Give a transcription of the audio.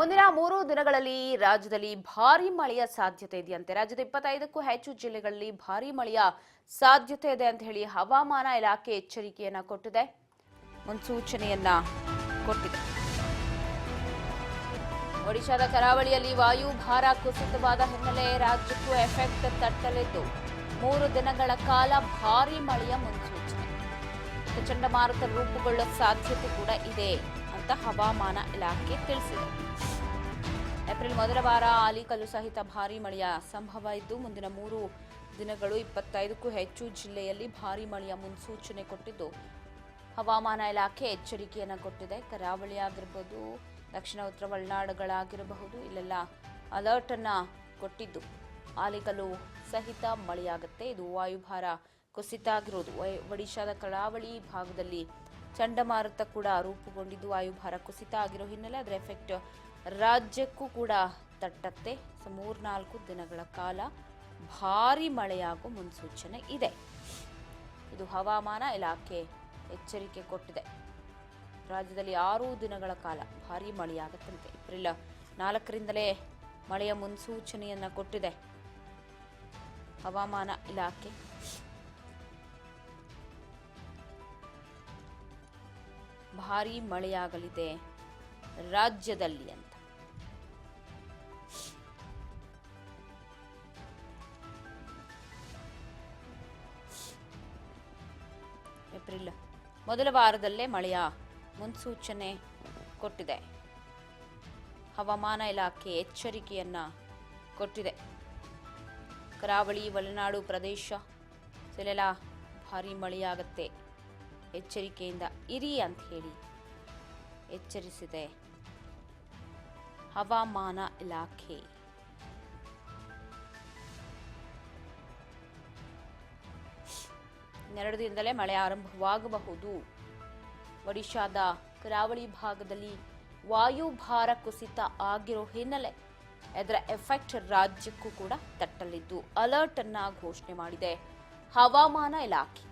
ಮುಂದಿನ 3 ದಿನಗಳಲ್ಲಿ ರಾಜ್ಯದಲ್ಲಿ ಭಾರೀ ಮಳೆಯ ಸಾಧ್ಯತೆ ಇದೆಯಂತೆ. ರಾಜ್ಯದ 25ಕ್ಕೂ ಹೆಚ್ಚು ಜಿಲ್ಲೆಗಳಲ್ಲಿ ಭಾರೀ ಮಳೆಯ ಸಾಧ್ಯತೆ ಇದೆ ಅಂತ ಹೇಳಿ ಹವಾಮಾನ ಇಲಾಖೆ ಎಚ್ಚರಿಕೆಯನ್ನ ಕೊಟ್ಟಿದೆ, ಮುನ್ಸೂಚನೆಯನ್ನ ಕೊಟ್ಟಿದೆ. ಒಡಿಶಾದ ಕರಾವಳಿಯಲ್ಲಿ ವಾಯು ಭಾರ ಕುಸಿತವಾದ ಹಿನ್ನೆಲೆ ರಾಜ್ಯಕ್ಕೂ ಎಫೆಕ್ಟ್ ತಟ್ಟಲಿದ್ದು 3 ದಿನಗಳ ಕಾಲ ಭಾರೀ ಮಳೆಯ ಮುನ್ಸೂಚನೆ. ಚಂಡಮಾರುತ ರೂಪುಗೊಳ್ಳುವ ಸಾಧ್ಯತೆ ಕೂಡ ಇದೆ ಅಂತ ಹವಾಮಾನ ಇಲಾಖೆ ತಿಳಿಸಿದೆ. ಏಪ್ರಿಲ್ ಮೊದಲ ವಾರ ಆಲಿಕಲ್ಲು ಸಹಿತ ಭಾರೀ ಮಳೆಯ ಸಂಭವ ಇದ್ದು ಮುಂದಿನ 3 ದಿನಗಳು 25ಕ್ಕೂ ಹೆಚ್ಚು ಜಿಲ್ಲೆಯಲ್ಲಿ ಭಾರೀ ಮಳೆಯ ಮುನ್ಸೂಚನೆ ಕೊಟ್ಟಿದ್ದು ಹವಾಮಾನ ಇಲಾಖೆ ಎಚ್ಚರಿಕೆಯನ್ನು ಕೊಟ್ಟಿದೆ. ಕರಾವಳಿ ಆಗಿರಬಹುದು, ದಕ್ಷಿಣ ಉತ್ತರ ಒಳನಾಡುಗಳಾಗಿರಬಹುದು, ಇಲ್ಲೆಲ್ಲ ಅಲರ್ಟ್ ಅನ್ನ ಕೊಟ್ಟಿದ್ದು ಆಲಿಕಲ್ಲು ಸಹಿತ ಮಳೆಯಾಗುತ್ತೆ. ಇದು ವಾಯುಭಾರ ಕುಸಿತ ಆಗಿರೋದು. ಒಡಿಶಾದ ಕರಾವಳಿ ಭಾಗದಲ್ಲಿ ಚಂಡಮಾರುತ ಕೂಡ ರೂಪುಗೊಂಡಿದ್ದು ವಾಯುಭಾರ ಕುಸಿತ ಆಗಿರೋ ಹಿನ್ನೆಲೆ ಅದರ ಎಫೆಕ್ಟ್ ರಾಜ್ಯಕ್ಕೂ ಕೂಡ ತಟ್ಟತ್ತೆ. 3-4 ದಿನಗಳ ಕಾಲ ಭಾರೀ ಮಳೆಯಾಗುವ ಮುನ್ಸೂಚನೆ ಇದೆ. ಇದು ಹವಾಮಾನ ಇಲಾಖೆ ಎಚ್ಚರಿಕೆ ಕೊಟ್ಟಿದೆ. ರಾಜ್ಯದಲ್ಲಿ 6 ದಿನಗಳ ಕಾಲ ಭಾರೀ ಮಳೆಯಾಗುತ್ತಂತೆ. ಏಪ್ರಿಲ್ 4ರಿಂದಲೇ ಮಳೆಯ ಮುನ್ಸೂಚನೆಯನ್ನ ಕೊಟ್ಟಿದೆ ಹವಾಮಾನ ಇಲಾಖೆ. ಭಾರೀ ಮಳೆಯಾಗಲಿದೆ ರಾಜ್ಯದಲ್ಲಿ ಅಂತ. ಏಪ್ರಿಲ್ ಮೊದಲ ವಾರದಲ್ಲೇ ಮಳೆಯ ಮುನ್ಸೂಚನೆ ಕೊಟ್ಟಿದೆ. ಹವಾಮಾನ ಇಲಾಖೆ ಎಚ್ಚರಿಕೆಯನ್ನ ಕೊಟ್ಟಿದೆ. ಕರಾವಳಿ ಒಳನಾಡು ಪ್ರದೇಶ ಇಲ್ಲೆಲ್ಲ ಭಾರೀ ಮಳೆಯಾಗತ್ತೆ, ಎಚ್ಚರಿಕೆಯಿಂದ ಇರಿ ಅಂತ ಹೇಳಿ ಎಚ್ಚರಿಸಿದೆ ಹವಾಮಾನ ಇಲಾಖೆ. ಇನ್ನೆರಡು ದಿನದಲ್ಲೇ ಮಳೆ ಆರಂಭವಾಗಬಹುದು. ಒಡಿಶಾದ ಕರಾವಳಿ ಭಾಗದಲ್ಲಿ ವಾಯುಭಾರ ಕುಸಿತ ಆಗಿರೋ ಹಿನ್ನೆಲೆ ಅದರ ಎಫೆಕ್ಟ್ ರಾಜ್ಯಕ್ಕೂ ಕೂಡ ತಟ್ಟಲಿದ್ದು ಅಲರ್ಟ್ ಅನ್ನ ಘೋಷಣೆ ಮಾಡಿದೆ ಹವಾಮಾನ ಇಲಾಖೆ.